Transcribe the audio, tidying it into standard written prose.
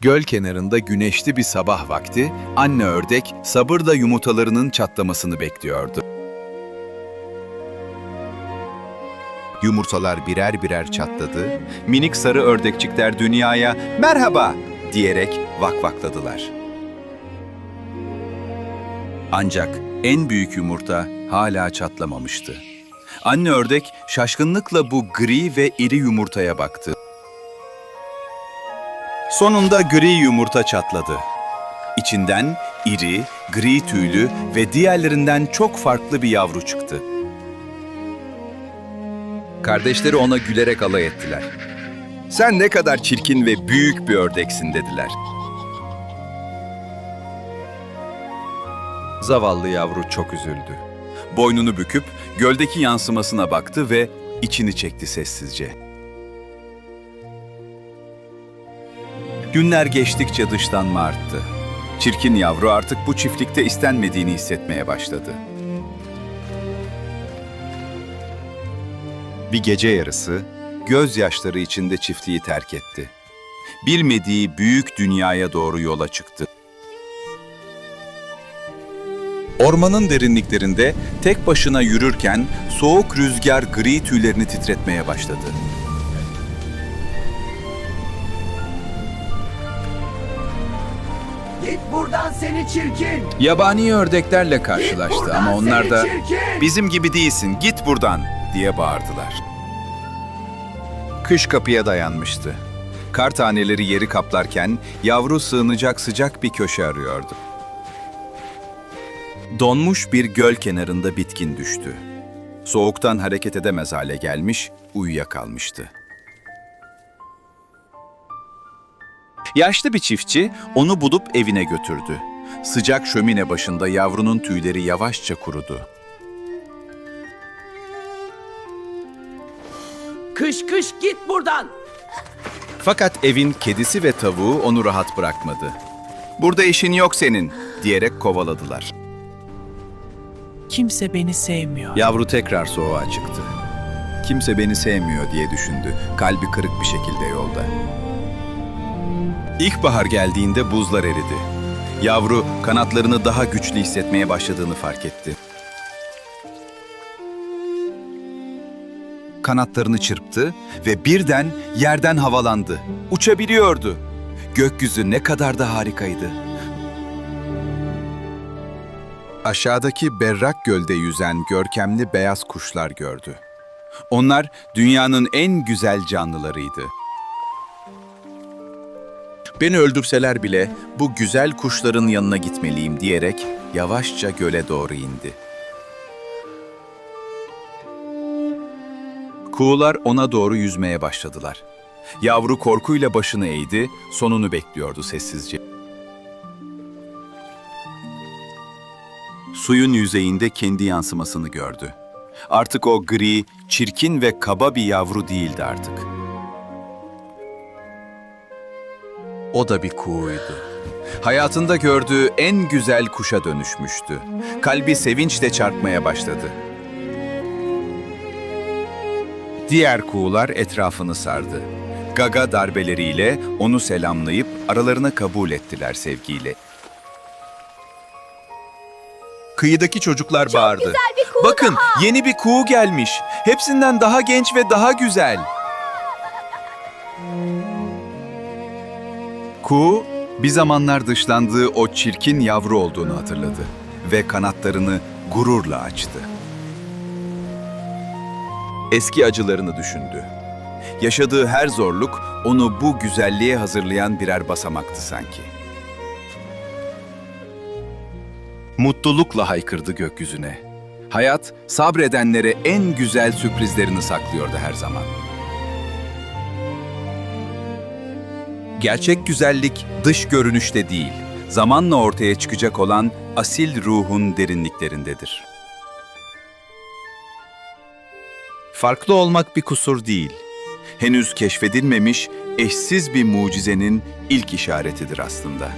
Göl kenarında güneşli bir sabah vakti, anne ördek sabırla yumurtalarının çatlamasını bekliyordu. Yumurtalar birer birer çatladı, minik sarı ördekçikler dünyaya "Merhaba!" diyerek vakvakladılar. Ancak en büyük yumurta hala çatlamamıştı. Anne ördek şaşkınlıkla bu gri ve iri yumurtaya baktı. Sonunda gri yumurta çatladı. İçinden iri, gri tüylü ve diğerlerinden çok farklı bir yavru çıktı. Kardeşleri ona gülerek alay ettiler. "Sen ne kadar çirkin ve büyük bir ördeksin," dediler. Zavallı yavru çok üzüldü. Boynunu büküp göldeki yansımasına baktı ve içini çekti sessizce. Günler geçtikçe dışlanma arttı. Çirkin yavru artık bu çiftlikte istenmediğini hissetmeye başladı. Bir gece yarısı gözyaşları içinde çiftliği terk etti. Bilmediği büyük dünyaya doğru yola çıktı. Ormanın derinliklerinde tek başına yürürken soğuk rüzgar gri tüylerini titretmeye başladı. Git buradan seni çirkin! Yabani ördeklerle karşılaştı Buradan ama onlar seni da çirkin! "Bizim gibi değilsin, git buradan," diye bağırdılar. Kış kapıya dayanmıştı. Kar taneleri yeri kaplarken yavru sığınacak sıcak bir köşe arıyordu. Donmuş bir göl kenarında bitkin düştü. Soğuktan hareket edemez hale gelmiş, uyuyakalmıştı. Yaşlı bir çiftçi onu bulup evine götürdü. Sıcak şömine başında yavrunun tüyleri yavaşça kurudu. Kış kış git buradan! Fakat evin kedisi ve tavuğu onu rahat bırakmadı. "Burada işin yok senin," diyerek kovaladılar. Kimse beni sevmiyor. Yavru tekrar soğuğa çıktı. "Kimse beni sevmiyor," diye düşündü, kalbi kırık bir şekilde yolda. İlkbahar geldiğinde buzlar eridi. Yavru kanatlarını daha güçlü hissetmeye başladığını fark etti. Kanatlarını çırptı ve birden yerden havalandı. Uçabiliyordu. Gökyüzü ne kadar da harikaydı. Aşağıdaki berrak gölde yüzen görkemli beyaz kuşlar gördü. Onlar dünyanın en güzel canlılarıydı. "Beni öldürseler bile bu güzel kuşların yanına gitmeliyim," diyerek yavaşça göle doğru indi. Kuğular ona doğru yüzmeye başladılar. Yavru korkuyla başını eğdi, sonunu bekliyordu sessizce. Suyun yüzeyinde kendi yansımasını gördü. Artık o gri, çirkin ve kaba bir yavru değildi artık. O da bir kuğuydu. Hayatında gördüğü en güzel kuşa dönüşmüştü. Kalbi sevinçle çarpmaya başladı. Diğer kuğular etrafını sardı. Gaga darbeleriyle onu selamlayıp aralarına kabul ettiler sevgiyle. Kıyıdaki çocuklar bağırdı. güzel bir kuğu "Bakın, daha." yeni bir kuğu gelmiş. Hepsinden daha genç ve daha güzel." Kuğu, bir zamanlar dışlandığı o çirkin yavru olduğunu hatırladı ve kanatlarını gururla açtı. Eski acılarını düşündü. Yaşadığı her zorluk onu bu güzelliğe hazırlayan birer basamaktı sanki. Mutlulukla haykırdı gökyüzüne. Hayat, sabredenlere en güzel sürprizlerini saklıyordu her zaman. Gerçek güzellik dış görünüşte değil, zamanla ortaya çıkacak olan asil ruhun derinliklerindedir. Farklı olmak bir kusur değil, henüz keşfedilmemiş eşsiz bir mucizenin ilk işaretidir aslında.